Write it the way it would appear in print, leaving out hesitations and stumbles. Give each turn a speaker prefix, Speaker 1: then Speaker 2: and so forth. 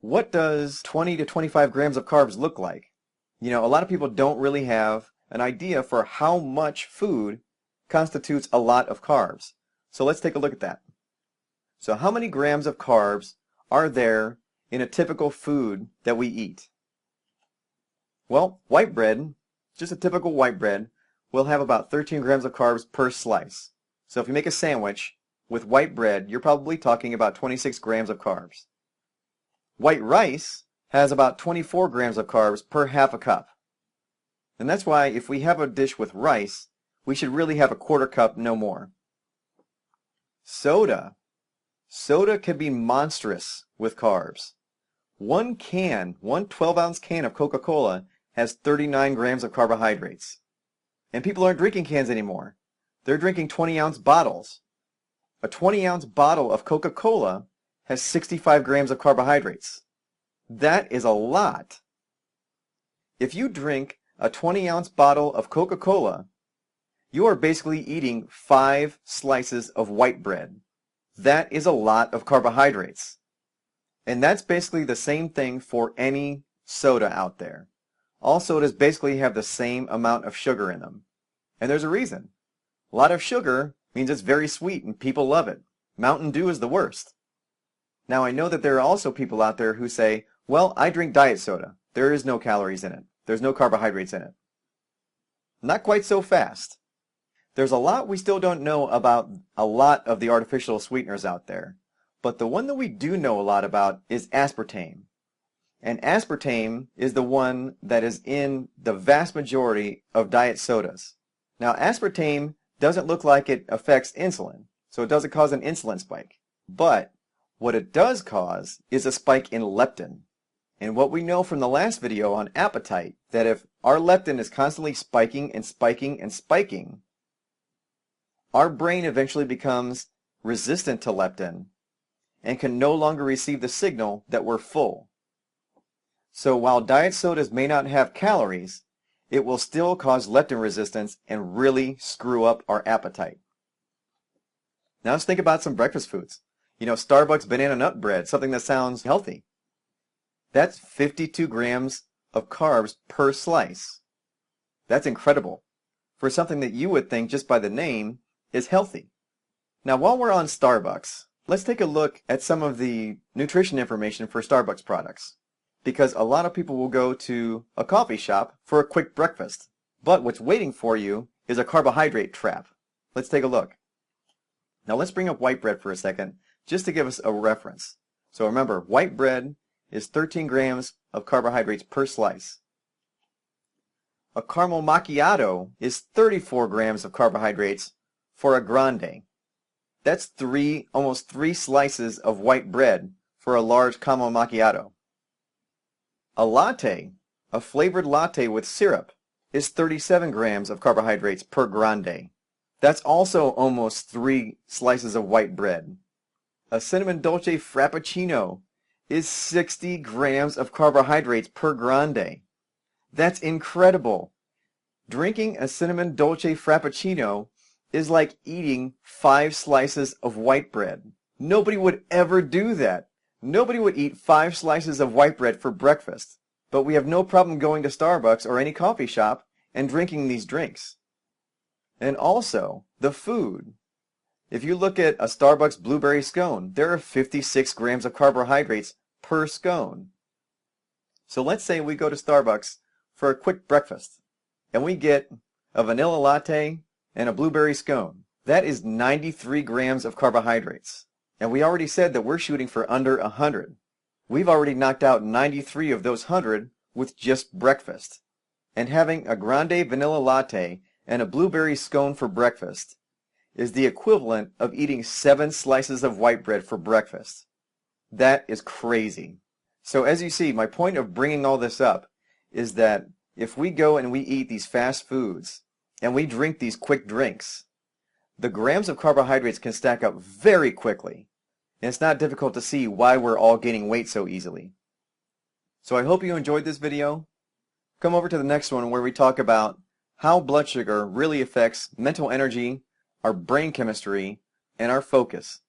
Speaker 1: What does 20 to 25 grams of carbs look like? You know, a lot of people don't really have an idea for how much food constitutes a lot of carbs. So let's take a look at that. So how many grams of carbs are there in a typical food that we eat? Well, white bread, just a typical white bread, will have about 13 grams of carbs per slice. So if you make a sandwich with white bread, you're probably talking about 26 grams of carbs. White rice has about 24 grams of carbs per half a cup. And that's why if we have a dish with rice, we should really have a quarter cup, no more. Soda. Soda can be monstrous with carbs. One 12-ounce can of Coca-Cola has 39 grams of carbohydrates. And people aren't drinking cans anymore. They're drinking 20-ounce bottles. A 20-ounce bottle of Coca-Cola has 65 grams of carbohydrates. That is a lot. If you drink a 20-ounce bottle of Coca-Cola, you are basically eating 5 slices of white bread. That is a lot of carbohydrates. And that's basically the same thing for any soda out there. All sodas basically have the same amount of sugar in them. And there's a reason. A lot of sugar means it's very sweet and people love it. Mountain Dew is the worst. Now I know that there are also people out there who say, well, I drink diet soda. There is no calories in it. There's no carbohydrates in it. Not quite so fast. There's a lot we still don't know about a lot of the artificial sweeteners out there. But the one that we do know a lot about is aspartame. And aspartame is the one that is in the vast majority of diet sodas. Now aspartame doesn't look like it affects insulin, so it doesn't cause an insulin spike. But what it does cause is a spike in leptin. And what we know from the last video on appetite, that if our leptin is constantly spiking and spiking and spiking, our brain eventually becomes resistant to leptin and can no longer receive the signal that we're full. So while diet sodas may not have calories, it will still cause leptin resistance and really screw up our appetite. Now let's think about some breakfast foods. You know, Starbucks banana nut bread, something that sounds healthy. That's 52 grams of carbs per slice. That's incredible for something that you would think just by the name is healthy. Now while we're on Starbucks, let's take a look at some of the nutrition information for Starbucks products. Because a lot of people will go to a coffee shop for a quick breakfast. But what's waiting for you is a carbohydrate trap. Let's take a look. Now let's bring up white bread for a second, just to give us a reference. So remember, white bread is 13 grams of carbohydrates per slice. A caramel macchiato is 34 grams of carbohydrates for a grande. That's almost 3 slices of white bread for a large caramel macchiato. A latte, a flavored latte with syrup, is 37 grams of carbohydrates per grande. That's also almost 3 slices of white bread. A cinnamon dolce frappuccino is 60 grams of carbohydrates per grande. That's incredible. Drinking a cinnamon dolce frappuccino is like eating 5 slices of white bread. Nobody would ever do that. Nobody would eat 5 slices of white bread for breakfast. But we have no problem going to Starbucks or any coffee shop and drinking these drinks. And also, the food. If you look at a Starbucks blueberry scone, there are 56 grams of carbohydrates per scone. So let's say we go to Starbucks for a quick breakfast, and we get a vanilla latte and a blueberry scone. That is 93 grams of carbohydrates. And we already said that we're shooting for under 100. We've already knocked out 93 of those 100 with just breakfast. And having a grande vanilla latte and a blueberry scone for breakfast is the equivalent of eating 7 slices of white bread for breakfast. That is crazy. So as you see, my point of bringing all this up is that if we go and we eat these fast foods and we drink these quick drinks, the grams of carbohydrates can stack up very quickly. And it's not difficult to see why we're all gaining weight so easily. So I hope you enjoyed this video. Come over to the next one where we talk about how blood sugar really affects mental energy, our brain chemistry, and our focus.